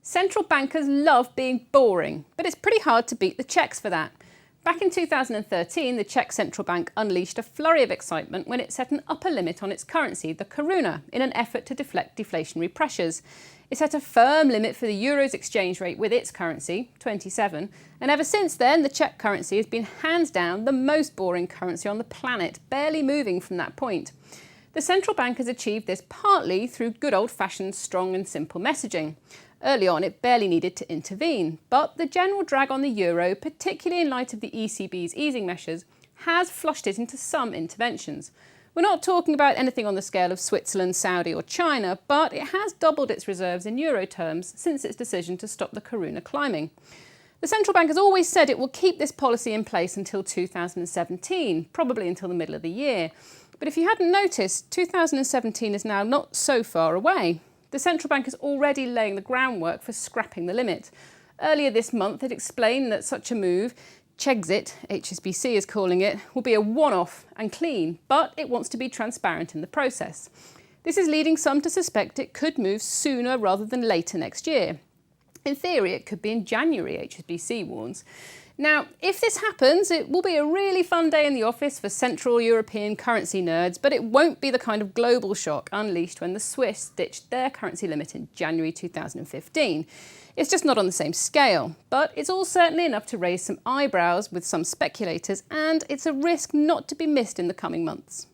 Central bankers love being boring, but it's pretty hard to beat the Czechs for that. Back in 2013, the Czech central bank unleashed a flurry of excitement when it set an upper limit on its currency, the koruna, in an effort to deflect deflationary pressures. It set a firm limit for the euro's exchange rate with its currency, 27, and ever since then the Czech currency has been hands down the most boring currency on the planet, barely moving from that point. The central bank has achieved this partly through good old-fashioned strong and simple messaging. Early on, it barely needed to intervene, but the general drag on the euro, particularly in light of the ECB's easing measures, has flushed it into some interventions. We're not talking about anything on the scale of Switzerland, Saudi or China, but it has doubled its reserves in euro terms since its decision to stop the koruna climbing. The central bank has always said it will keep this policy in place until 2017, probably until the middle of the year. But if you hadn't noticed, 2017 is now not so far away. The central bank is already laying the groundwork for scrapping the limit. Earlier this month, it explained that such a move, Czechzit, HSBC is calling it, will be a one-off and clean, but it wants to be transparent in the process. This is leading some to suspect it could move sooner rather than later next year. In theory, it could be in January, HSBC warns. Now, if this happens, it will be a really fun day in the office for Central European currency nerds, but it won't be the kind of global shock unleashed when the Swiss ditched their currency limit in January 2015. It's just not on the same scale, but it's all certainly enough to raise some eyebrows with some speculators, and it's a risk not to be missed in the coming months.